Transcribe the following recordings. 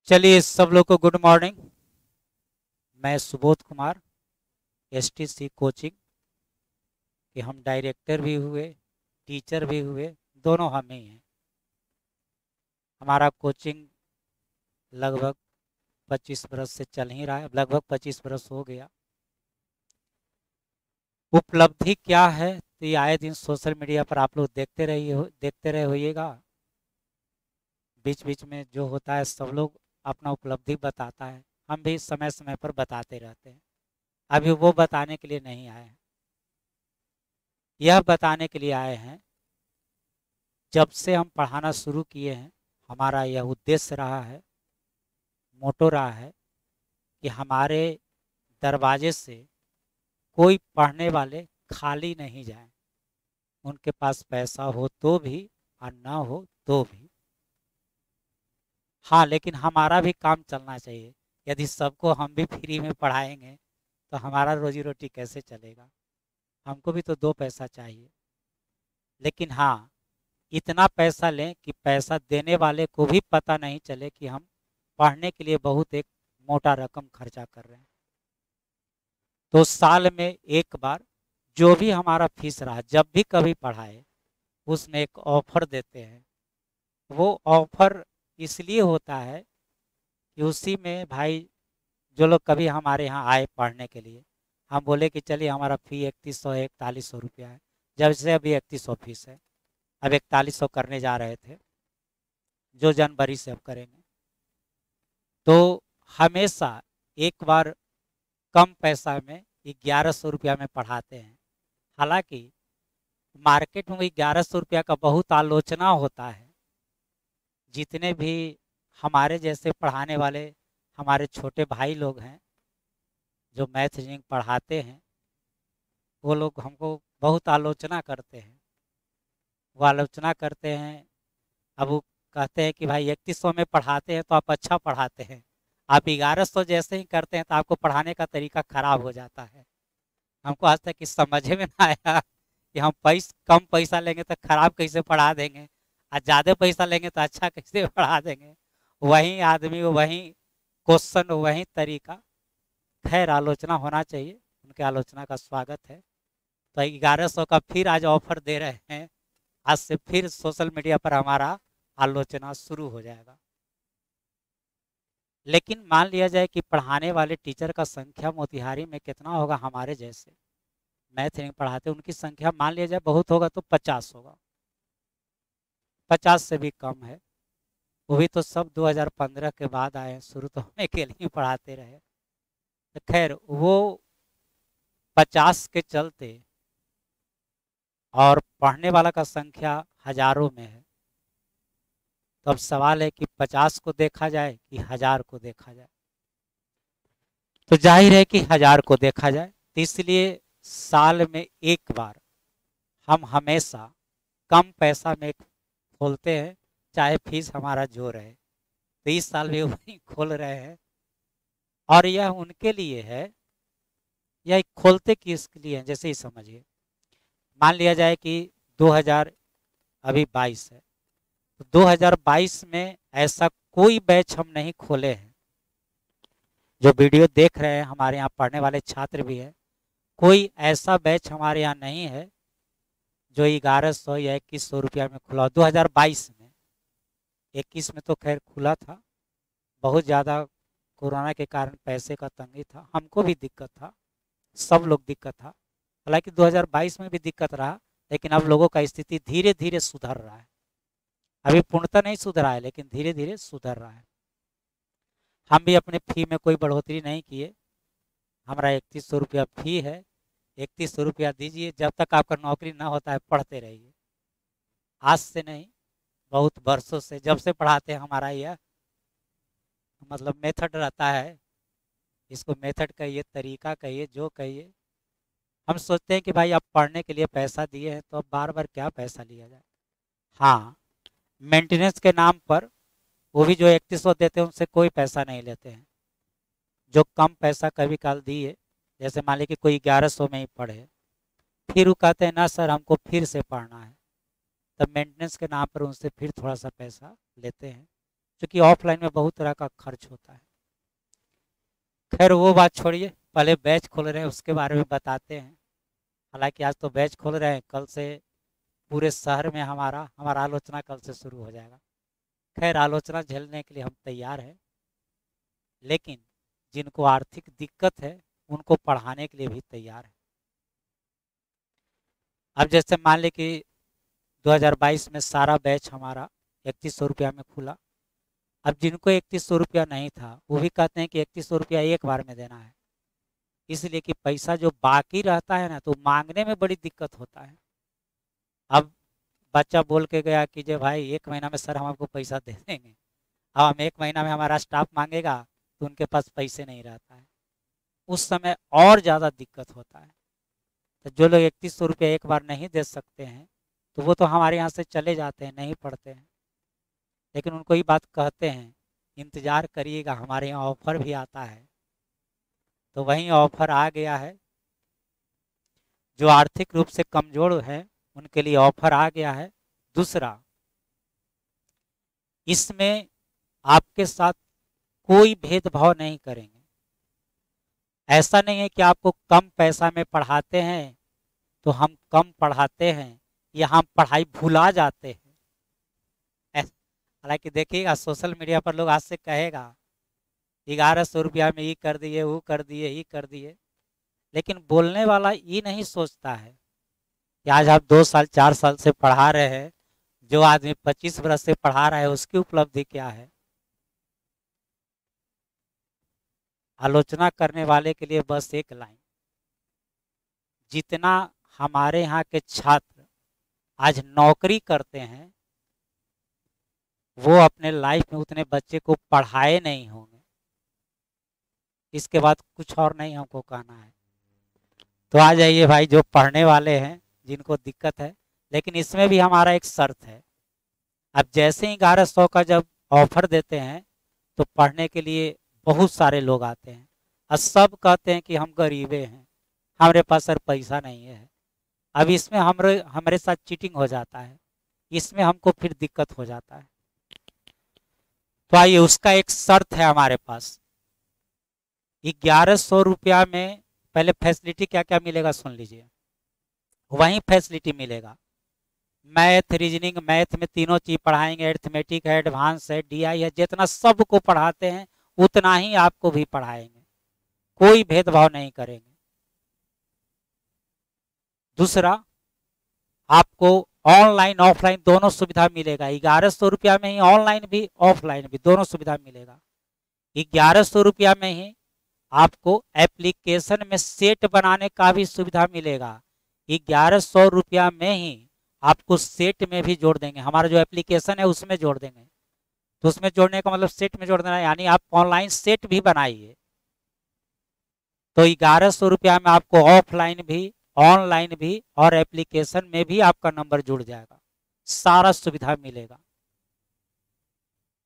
चलिए सब लोग को गुड मॉर्निंग। मैं सुबोध कुमार, एसटीसी कोचिंग के हम डायरेक्टर भी हुए, टीचर भी हुए, दोनों हम ही हैं। हमारा कोचिंग लगभग 25 बरस से चल ही रहा है, लगभग 25 बरस हो गया। उपलब्धि क्या है तो ये आए दिन सोशल मीडिया पर आप लोग देखते रहे होइएगा। बीच बीच में जो होता है सब लोग अपना उपलब्धि बताता है, हम भी समय समय पर बताते रहते हैं। अभी वो बताने के लिए नहीं आए हैं, यह बताने के लिए आए हैं जब से हम पढ़ाना शुरू किए हैं हमारा यह उद्देश्य रहा है, मोटो रहा है कि हमारे दरवाजे से कोई पढ़ने वाले खाली नहीं जाए। उनके पास पैसा हो तो भी और ना हो तो भी। हाँ, लेकिन हमारा भी काम चलना चाहिए। यदि सबको हम भी फ्री में पढ़ाएंगे तो हमारा रोजी रोटी कैसे चलेगा? हमको भी तो दो पैसा चाहिए। लेकिन हाँ, इतना पैसा लें कि पैसा देने वाले को भी पता नहीं चले कि हम पढ़ने के लिए बहुत एक मोटा रकम खर्चा कर रहे हैं। तो साल में एक बार जो भी हमारा फीस रहा, जब भी कभी पढ़ाए, उसमें एक ऑफर देते हैं। वो ऑफर इसलिए होता है कि उसी में भाई जो लोग कभी हमारे यहाँ आए पढ़ने के लिए, हम बोले कि चलिए हमारा फ़ी 3100 रुपया है। जब से अभी 3100 फीस है, अब 4100 करने जा रहे थे, जो जनवरी से अब करेंगे। तो हमेशा एक बार कम पैसा में 1100 रुपया में पढ़ाते हैं। हालांकि मार्केट में 1100 रुपया का बहुत आलोचना होता है। जितने भी हमारे जैसे पढ़ाने वाले हमारे छोटे भाई लोग हैं जो मैथ इंजीनियरिंग पढ़ाते हैं, वो लोग हमको बहुत आलोचना करते हैं। वो आलोचना करते हैं, अब वो कहते हैं कि भाई 3100 में पढ़ाते हैं तो आप अच्छा पढ़ाते हैं, आप 1100 जैसे ही करते हैं तो आपको पढ़ाने का तरीका खराब हो जाता है। हमको आज तक इस समझ में ना आया कि हम कम पैसा लेंगे तो खराब कैसे पढ़ा देंगे और ज़्यादा पैसा लेंगे तो अच्छा कैसे पढ़ा देंगे। वही आदमी, वही क्वेश्चन, वही तरीका। खैर, आलोचना होना चाहिए, उनके आलोचना का स्वागत है। तो 1100 का फिर आज ऑफर दे रहे हैं। आज से फिर सोशल मीडिया पर हमारा आलोचना शुरू हो जाएगा। लेकिन मान लिया जाए कि पढ़ाने वाले टीचर का संख्या मोतिहारी में कितना होगा? हमारे जैसे मैथ नहीं पढ़ाते उनकी संख्या मान लिया जाए बहुत होगा तो 50 होगा, 50 से भी कम है। वो भी तो सब 2015 के बाद आए हैं, शुरू तो हम अकेले ही पढ़ाते रहे। तो खैर, वो 50 के चलते और पढ़ने वाला का संख्या हजारों में है। तो अब सवाल है कि 50 को देखा जाए कि 1000 को देखा जाए? तो जाहिर है कि 1000 को देखा जाए। तो इसलिए साल में एक बार हम हमेशा कम पैसा में खोलते हैं, चाहे फीस हमारा जो रहे। तो इस साल भी वही खोल रहे हैं। और यह उनके लिए है, यह खोलते किसके लिए है जैसे ही समझिए। मान लिया जाए कि 2000 अभी 22 है, तो 2022 में ऐसा कोई बैच हम नहीं खोले हैं। जो वीडियो देख रहे हैं, हमारे यहाँ पढ़ने वाले छात्र भी हैं, कोई ऐसा बैच हमारे यहाँ नहीं है जो 1100 या 2100 रुपया में खुला 2022 में। 21 में तो खैर खुला था, बहुत ज़्यादा कोरोना के कारण पैसे का तंगी था, हमको भी दिक्कत था, सब लोग दिक्कत था। हालांकि 2022 में भी दिक्कत रहा, लेकिन अब लोगों का स्थिति धीरे धीरे सुधर रहा है। अभी पूर्णतः नहीं सुधरा है, लेकिन धीरे धीरे सुधर रहा है। हम भी अपने फ़ी में कोई बढ़ोतरी नहीं किए। हमारा 3100 रुपया फ़ी है। 3100 रुपया दीजिए, जब तक आपका नौकरी ना होता है पढ़ते रहिए। आज से नहीं, बहुत वर्षों से, जब से पढ़ाते हैं हमारा यह मतलब मेथड रहता है। इसको मेथड कहिए, तरीका कहिए, जो कहिए। हम सोचते हैं कि भाई आप पढ़ने के लिए पैसा दिए हैं तो अब बार बार क्या पैसा लिया जाए। हाँ, मेंटेनेंस के नाम पर वो भी जो 3100 देते हैं उनसे कोई पैसा नहीं लेते हैं। जो कम पैसा कभी काल दिए, जैसे मान लीजिए कि कोई 1100 में ही पढ़े, फिर वो कहते हैं ना सर हमको फिर से पढ़ना है, तब मेंटेनेंस के नाम पर उनसे फिर थोड़ा सा पैसा लेते हैं। क्योंकि ऑफलाइन में बहुत तरह का खर्च होता है। खैर वो बात छोड़िए, पहले बैच खोल रहे हैं उसके बारे में बताते हैं। हालांकि आज तो बैच खोल रहे हैं, कल से पूरे शहर में हमारा आलोचना कल से शुरू हो जाएगा। खैर आलोचना झेलने के लिए हम तैयार हैं, लेकिन जिनको आर्थिक दिक्कत है उनको पढ़ाने के लिए भी तैयार है। अब जैसे मान लें कि 2022 में सारा बैच हमारा 3100 रुपया में खुला। अब जिनको 3100 रुपया नहीं था वो भी कहते हैं कि 3100 रुपया एक बार में देना है, इसलिए कि पैसा जो बाकी रहता है ना तो मांगने में बड़ी दिक्कत होता है। अब बच्चा बोल के गया कि जो भाई 1 महीना में सर हम आपको पैसा दे देंगे, अब हम 1 महीना में हमारा स्टाफ मांगेगा तो उनके पास पैसे नहीं रहता है, उस समय और ज़्यादा दिक्कत होता है। तो जो लोग 3100 रुपया एक बार नहीं दे सकते हैं तो वो तो हमारे यहाँ से चले जाते हैं, नहीं पढ़ते हैं। लेकिन उनको ये बात कहते हैं इंतज़ार करिएगा, हमारे यहाँ ऑफर भी आता है। तो वहीं ऑफर आ गया है, जो आर्थिक रूप से कमज़ोर हैं उनके लिए ऑफर आ गया है। दूसरा, इसमें आपके साथ कोई भेदभाव नहीं करेंगे। ऐसा नहीं है कि आपको कम पैसा में पढ़ाते हैं तो हम कम पढ़ाते हैं या हम पढ़ाई भुला जाते हैं। हालांकि देखिएगा सोशल मीडिया पर लोग आज से कहेगा 1100 रुपया में ये कर दिए, वो कर दिए, ये कर दिए, लेकिन बोलने वाला ये नहीं सोचता है कि आज आप 2 साल 4 साल से पढ़ा रहे हैं, जो आदमी 25 वर्ष से पढ़ा रहा है उसकी उपलब्धि क्या है। आलोचना करने वाले के लिए बस एक लाइन, जितना हमारे यहाँ के छात्र आज नौकरी करते हैं वो अपने लाइफ में उतने बच्चे को पढ़ाए नहीं होंगे। इसके बाद कुछ और नहीं हमको कहना है। तो आ जाइए भाई जो पढ़ने वाले हैं जिनको दिक्कत है, लेकिन इसमें भी हमारा एक शर्त है। अब जैसे ही 1100 का जब ऑफर देते हैं तो पढ़ने के लिए बहुत सारे लोग आते हैं और सब कहते हैं कि हम गरीबे हैं, हमारे पास सर पैसा नहीं है। अब इसमें हमारे साथ चीटिंग हो जाता है, इसमें हमको फिर दिक्कत हो जाता है। तो आइए उसका एक शर्त है हमारे पास। 1100 रुपया में पहले फैसिलिटी क्या क्या मिलेगा सुन लीजिए। वहीं फैसिलिटी मिलेगा, मैथ रीजनिंग, मैथ में तीनों चीज पढ़ाएंगे, एर्थमेटिक है, एडवांस है, डीआई है, जितना सबको पढ़ाते हैं उतना ही आपको भी पढ़ाएंगे, कोई भेदभाव नहीं करेंगे। दूसरा, आपको ऑनलाइन ऑफलाइन दोनों सुविधा मिलेगा। 1100 रुपया में ही ऑनलाइन भी ऑफलाइन भी दोनों सुविधा मिलेगा। 1100 रुपया में ही आपको एप्लीकेशन में सेट बनाने का भी सुविधा मिलेगा। 1100 रुपया में ही आपको सेट में भी जोड़ देंगे, हमारा जो एप्लीकेशन है उसमें जोड़ देंगे। तो उसमें जोड़ने का मतलब सेट में जोड़ देना, यानी आप ऑनलाइन सेट भी बनाइए। तो 1100 रुपया में आपको ऑफलाइन भी, ऑनलाइन भी और एप्लीकेशन में भी आपका नंबर जुड़ जाएगा, सारा सुविधा मिलेगा।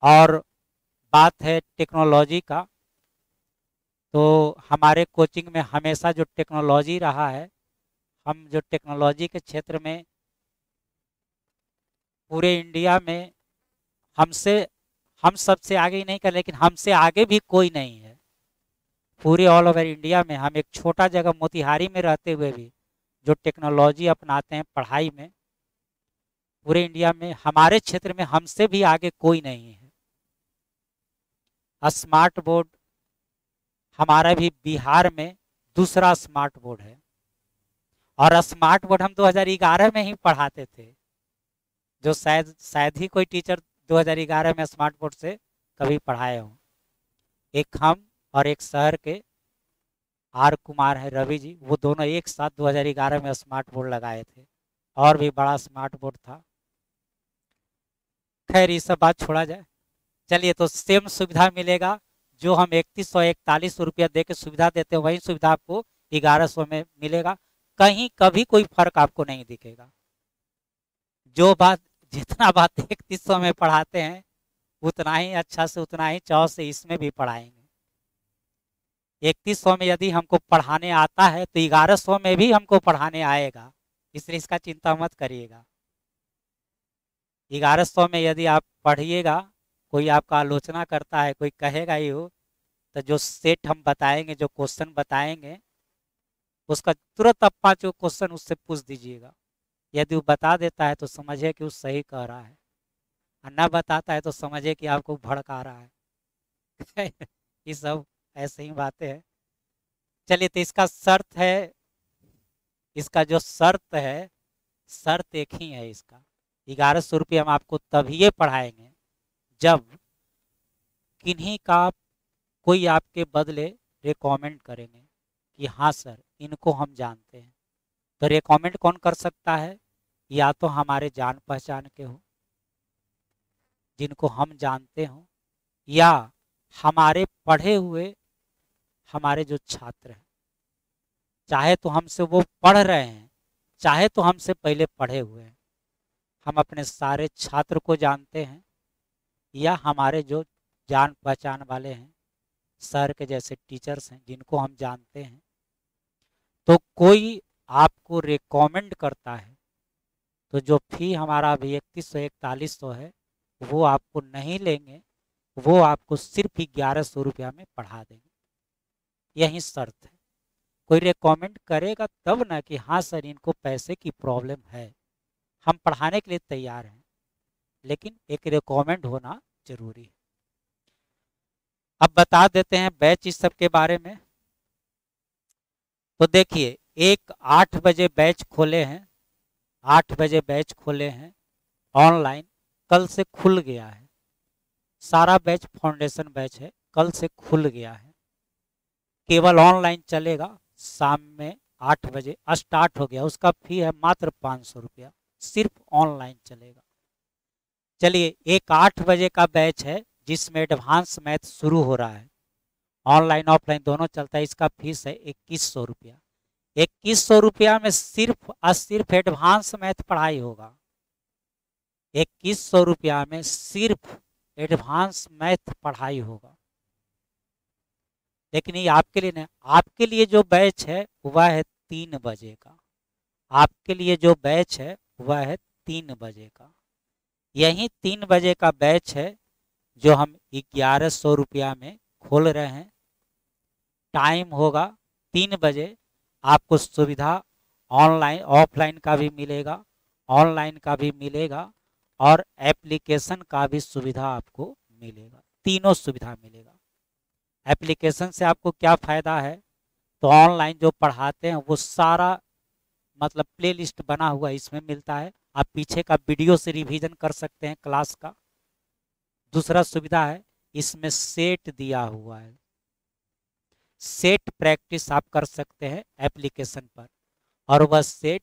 और बात है टेक्नोलॉजी का, तो हमारे कोचिंग में हमेशा जो टेक्नोलॉजी रहा है, हम जो टेक्नोलॉजी के क्षेत्र में पूरे इंडिया में हम सबसे आगे ही नहीं कर, लेकिन हमसे आगे भी कोई नहीं है। पूरे ऑल ओवर इंडिया में हम एक छोटा जगह मोतिहारी में रहते हुए भी जो टेक्नोलॉजी अपनाते हैं पढ़ाई में, पूरे इंडिया में हमारे क्षेत्र में हमसे भी आगे कोई नहीं है। स्मार्ट बोर्ड हमारा भी बिहार में दूसरा स्मार्ट बोर्ड है, और स्मार्ट बोर्ड हम 2011 में ही पढ़ाते थे, जो शायद ही कोई टीचर 2011 में स्मार्ट बोर्ड से कभी पढ़ाए हों। एक हम और एक शहर के आर कुमार है, रवि जी, वो दोनों एक साथ 2011 में स्मार्ट बोर्ड लगाए थे, और भी बड़ा स्मार्ट बोर्ड था। खैर ये सब बात छोड़ा जाए। चलिए, तो सेम सुविधा मिलेगा, जो हम 3141 दे के सुविधा देते हैं वही सुविधा आपको 1100 में मिलेगा। कहीं कभी कोई फर्क आपको नहीं दिखेगा। जितना बात 3100 में पढ़ाते हैं उतना ही अच्छा से, उतना ही चाव से इसमें भी पढ़ाएंगे। 3100 में यदि हमको पढ़ाने आता है तो 1100 में भी हमको पढ़ाने आएगा, इसलिए इसका चिंता मत करिएगा। 1100 में यदि आप पढ़िएगा, कोई आपका आलोचना करता है, कोई कहेगा ही हो, तो जो सेट हम बताएंगे, जो क्वेश्चन बताएंगे, उसका तुरंत आप 5 क्वेश्चन उससे पूछ दीजिएगा। यदि वो बता देता है तो समझिए कि वो सही कह रहा है, और ना बताता है तो समझिए कि आपको भड़का रहा है। ये सब ऐसे ही बातें हैं। चलिए, तो इसका शर्त है, इसका जो शर्त है, शर्त एक ही है इसका। 1100 रुपये हम आपको तभी पढ़ाएंगे जब किन्हीं का कोई आपके बदले रिकमेंड करेंगे कि हाँ सर, इनको हम जानते हैं। तो रिकमेंड कौन कर सकता है? या तो हमारे जान पहचान के हो, जिनको हम जानते हो, या हमारे पढ़े हुए हमारे जो छात्र हैं, चाहे तो हमसे वो पढ़ रहे हैं, चाहे तो हमसे पहले पढ़े हुए हैं। हम अपने सारे छात्र को जानते हैं, या हमारे जो जान पहचान वाले हैं, सर के जैसे टीचर्स हैं जिनको हम जानते हैं। तो कोई आपको रिकमेंड करता है तो जो फी हमारा अभी 3100-4100 है, वो आपको नहीं लेंगे, वो आपको सिर्फ 1100 रुपया में पढ़ा देंगे। यही शर्त है। कोई रिकमेंड करेगा तब ना कि हाँ सर, इनको पैसे की प्रॉब्लम है, हम पढ़ाने के लिए तैयार हैं, लेकिन एक रिकमेंड होना जरूरी है। अब बता देते हैं बैच इस सब के बारे में। तो देखिए, एक 8 बजे बैच खोले हैं, 8 बजे बैच खोले हैं ऑनलाइन, कल से खुल गया है। सारा बैच फाउंडेशन बैच है, कल से खुल गया है। केवल ऑनलाइन चलेगा, शाम में 8 बजे स्टार्ट हो गया। उसका फी है मात्र 500 रुपया, सिर्फ ऑनलाइन चलेगा। चलिए, एक 8 बजे का बैच है जिसमें एडवांस मैथ शुरू हो रहा है, ऑनलाइन ऑफलाइन दोनों चलता है। इसका फीस है 2100 रुपया। 2100 रुपया में सिर्फ और सिर्फ एडवांस मैथ पढ़ाई होगा। 2100 रुपया में सिर्फ एडवांस मैथ पढ़ाई होगा। लेकिन ये आपके लिए नहीं, आपके लिए जो बैच है वह है 3 बजे का। आपके लिए जो बैच है वह है 3 बजे का। यही 3 बजे का बैच है जो हम 1100 रुपया में खोल रहे हैं। टाइम होगा 3 बजे। आपको सुविधा ऑनलाइन ऑफलाइन का भी मिलेगा, ऑनलाइन का भी मिलेगा, और एप्लीकेशन का भी सुविधा आपको मिलेगा। तीनों सुविधा मिलेगा। एप्लीकेशन से आपको क्या फ़ायदा है? तो ऑनलाइन जो पढ़ाते हैं वो सारा मतलब प्लेलिस्ट बना हुआ इसमें मिलता है, आप पीछे का वीडियो से रिवीजन कर सकते हैं क्लास का। दूसरा सुविधा है, इसमें सेट दिया हुआ है, सेट प्रैक्टिस आप कर सकते हैं एप्लीकेशन पर। और वह सेट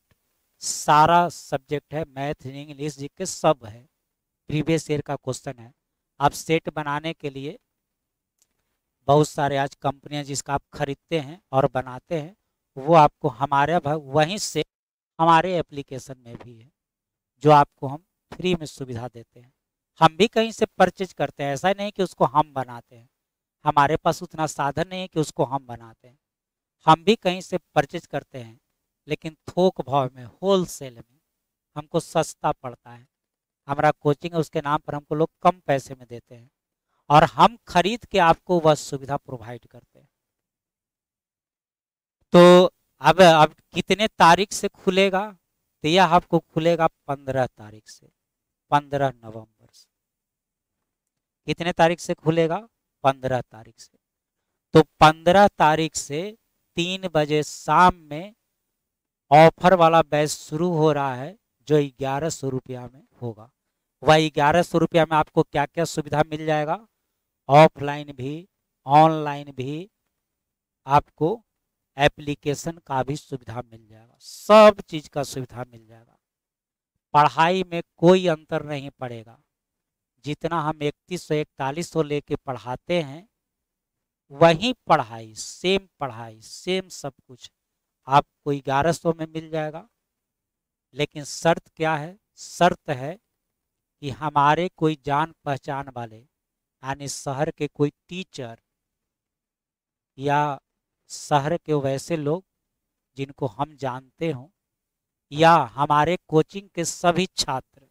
सारा सब्जेक्ट है, मैथ, इंग्लिश, जीके सब है, प्रीवियस ईयर का क्वेश्चन है। आप सेट बनाने के लिए बहुत सारे आज कंपनियां जिसका आप खरीदते हैं और बनाते हैं, वो आपको हमारे वहीं से हमारे एप्लीकेशन में भी है, जो आपको हम फ्री में सुविधा देते हैं। हम भी कहीं से परचेज करते हैं, ऐसा नहीं कि उसको हम बनाते हैं, हमारे पास उतना साधन नहीं है कि उसको हम बनाते हैं। हम भी कहीं से परचेज करते हैं, लेकिन थोक भाव में, होलसेल में हमको सस्ता पड़ता है। हमारा कोचिंग है, उसके नाम पर हमको लोग कम पैसे में देते हैं, और हम खरीद के आपको वह सुविधा प्रोवाइड करते हैं। तो अब कितने तारीख से खुलेगा? तो यह आपको खुलेगा 15 तारीख से, 15 नवंबर से। कितने तारीख से खुलेगा? 15 तारीख से। तो 15 तारीख से 3 बजे शाम में ऑफर वाला बैच शुरू हो रहा है, जो 1100 रुपया में होगा। वह 1100 रुपया में आपको क्या क्या सुविधा मिल जाएगा? ऑफलाइन भी, ऑनलाइन भी, आपको एप्लीकेशन का भी सुविधा मिल जाएगा, सब चीज का सुविधा मिल जाएगा। पढ़ाई में कोई अंतर नहीं पड़ेगा। जितना हम 3100-4100 लेके पढ़ाते हैं, वही पढ़ाई, सेम पढ़ाई, सेम सब कुछ आपको 1100 में मिल जाएगा। लेकिन शर्त क्या है? शर्त है कि हमारे कोई जान पहचान वाले, यानी शहर के कोई टीचर या शहर के वैसे लोग जिनको हम जानते हों, या हमारे कोचिंग के सभी छात्र,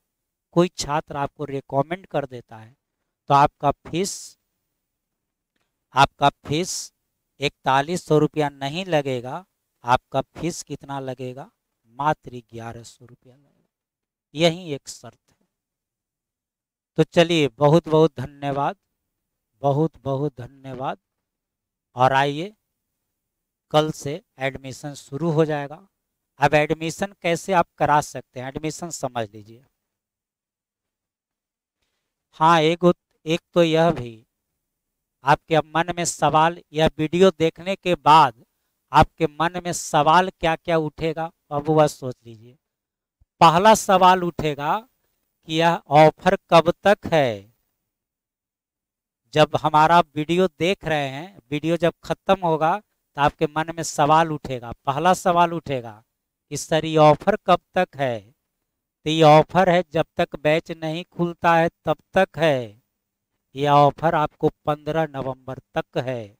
कोई छात्र आपको रिकमेंड कर देता है, तो आपका फीस 4100 रुपया नहीं लगेगा, आपका फीस कितना लगेगा, मात्र 1100 रुपया लगेगा। यही एक शर्त है। तो चलिए, बहुत बहुत धन्यवाद, बहुत बहुत धन्यवाद। और आइए, कल से एडमिशन शुरू हो जाएगा। अब एडमिशन कैसे आप करा सकते हैं, एडमिशन समझ लीजिए। हाँ, एक तो यह भी, आपके मन में सवाल, यह वीडियो देखने के बाद आपके मन में सवाल क्या क्या उठेगा, अब वह सोच लीजिए। पहला सवाल उठेगा कि यह ऑफर कब तक है। जब हमारा वीडियो देख रहे हैं, वीडियो जब खत्म होगा तो आपके मन में सवाल उठेगा, पहला सवाल उठेगा कि सर ये ऑफर कब तक है। तो ये ऑफर है जब तक बैच नहीं खुलता है तब तक है। यह ऑफर आपको 15 नवंबर तक है।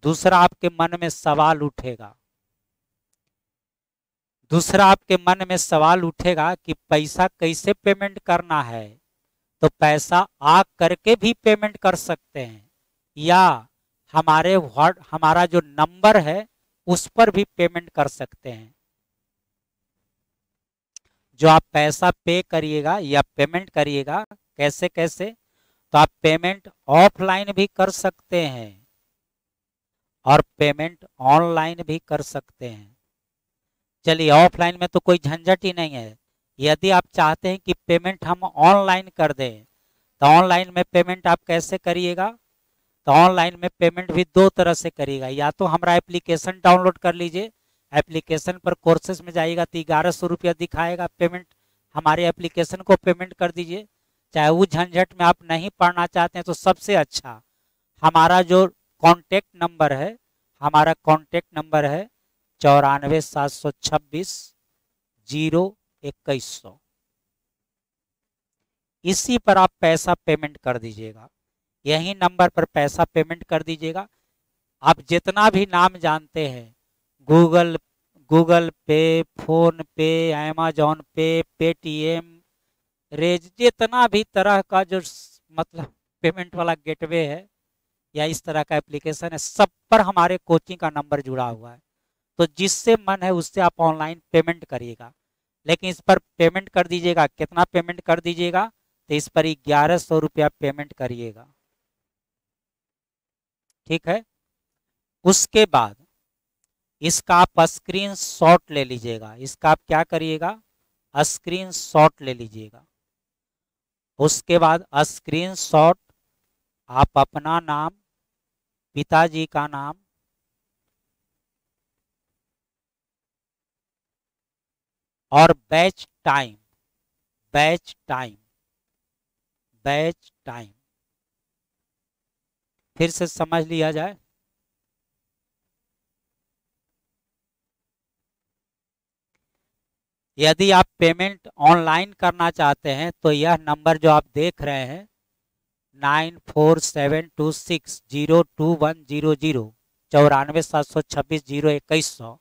दूसरा आपके मन में सवाल उठेगा, कि पैसा कैसे पेमेंट करना है। तो पैसा आ करके भी पेमेंट कर सकते हैं, या हमारा जो नंबर है उस पर भी पेमेंट कर सकते हैं। जो आप पैसा पे करिएगा या पेमेंट करिएगा, कैसे कैसे, तो आप पेमेंट ऑफलाइन भी कर सकते हैं और पेमेंट ऑनलाइन भी कर सकते हैं। चलिए, ऑफलाइन में तो कोई झंझट ही नहीं है। यदि आप चाहते हैं कि पेमेंट हम ऑनलाइन कर दें, तो ऑनलाइन में पेमेंट आप कैसे करिएगा, तो ऑनलाइन में पेमेंट भी दो तरह से करिएगा। या तो हमारा एप्लीकेशन डाउनलोड कर लीजिए, एप्लीकेशन पर कोर्सेज में जाइएगा तो 1100 रुपया दिखाएगा पेमेंट, हमारे एप्लीकेशन को पेमेंट कर दीजिए। चाहे उस झंझट में आप नहीं पढ़ना चाहते हैं तो सबसे अच्छा हमारा जो कॉन्टेक्ट नंबर है, 94 726 02100, इसी पर आप पैसा पेमेंट कर दीजिएगा। यही नंबर पर पैसा पेमेंट कर दीजिएगा। आप जितना भी नाम जानते हैं, गूगल पे, फोन पे, अमेजॉन पे, पेटीएम, रेज, जितना भी तरह का जो मतलब पेमेंट वाला गेटवे है या इस तरह का एप्लीकेशन है, सब पर हमारे कोचिंग का नंबर जुड़ा हुआ है। तो जिससे मन है उससे आप ऑनलाइन पेमेंट करिएगा, लेकिन इस पर पेमेंट कर दीजिएगा। कितना पेमेंट कर दीजिएगा, तो इस पर 1100 रुपया पेमेंट करिएगा, ठीक है। उसके बाद इसका आप स्क्रीन शॉट ले लीजिएगा, इसका आप क्या करिएगा, स्क्रीन शॉट ले लीजिएगा। उसके बाद स्क्रीन शॉट आप अपना नाम, पिताजी का नाम, और बैच टाइम फिर से समझ लिया जाए। यदि आप पेमेंट ऑनलाइन करना चाहते हैं तो यह नंबर जो आप देख रहे हैं 9472602100, 94 726 02100,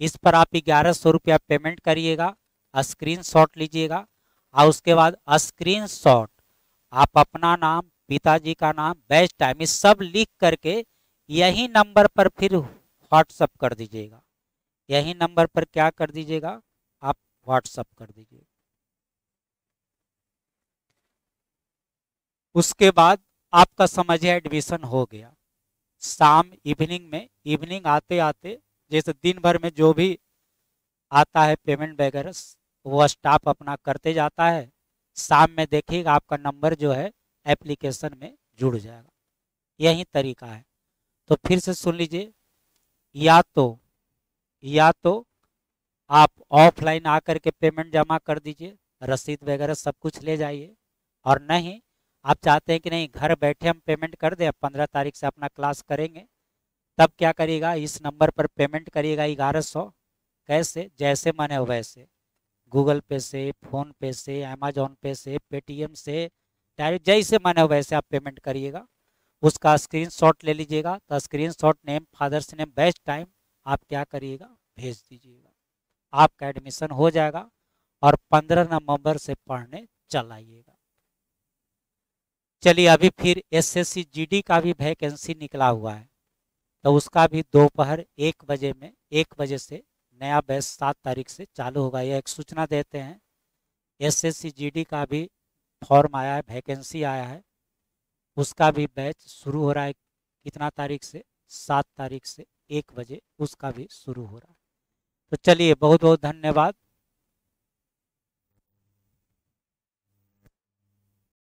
इस पर आप 1100 रुपया पेमेंट करिएगा, स्क्रीन शॉट लीजिएगा। और उसके बाद स्क्रीन शॉट आप अपना नाम, पिताजी का नाम, बैच टाइम, इस सब लिख करके यही नंबर पर फिर व्हाट्सअप कर दीजिएगा। यही नंबर पर क्या कर दीजिएगा, आप व्हाट्सअप कर दीजिए। उसके बाद आपका समझिए एडमिशन हो गया। शाम इवनिंग आते आते, जैसे दिन भर में जो भी आता है पेमेंट वगैरह वो स्टाफ अपना करते जाता है, शाम में देखिएगा आपका नंबर जो है एप्लीकेशन में जुड़ जाएगा। यही तरीका है। तो फिर से सुन लीजिए, या तो आप ऑफलाइन आकर के पेमेंट जमा कर दीजिए, रसीद वगैरह सब कुछ ले जाइए, और नहीं आप चाहते हैं कि नहीं घर बैठे हम पेमेंट कर दें, 15 तारीख से अपना क्लास करेंगे, तब क्या करिएगा, इस नंबर पर पेमेंट करिएगा 1100। कैसे, जैसे मन है वैसे, गूगल पे से, फोन पे से, अमेजोन पे से, पेटीएम से, डायरेक्ट जैसे मन है वैसे आप पेमेंट करिएगा। उसका स्क्रीनशॉट ले लीजिएगा, तो screenshot name, father's name, batch time आप क्या करिएगा, भेज दीजिएगा। आपका एडमिशन हो जाएगा और 15 नवंबर से पढ़ने चल आइएगा। चलिए अभी फिर एसएससी जीडी का भी वैकेंसी निकला हुआ है, तो उसका भी दोपहर 1 बजे से नया बैच 7 तारीख से चालू होगा। यह एक सूचना देते हैं। एसएससी जीडी का भी फॉर्म आया है, वैकेंसी आया है, उसका भी बैच शुरू हो रहा है। कितना तारीख से? 7 तारीख से 1 बजे उसका भी शुरू हो रहा है। तो चलिए बहुत बहुत धन्यवाद।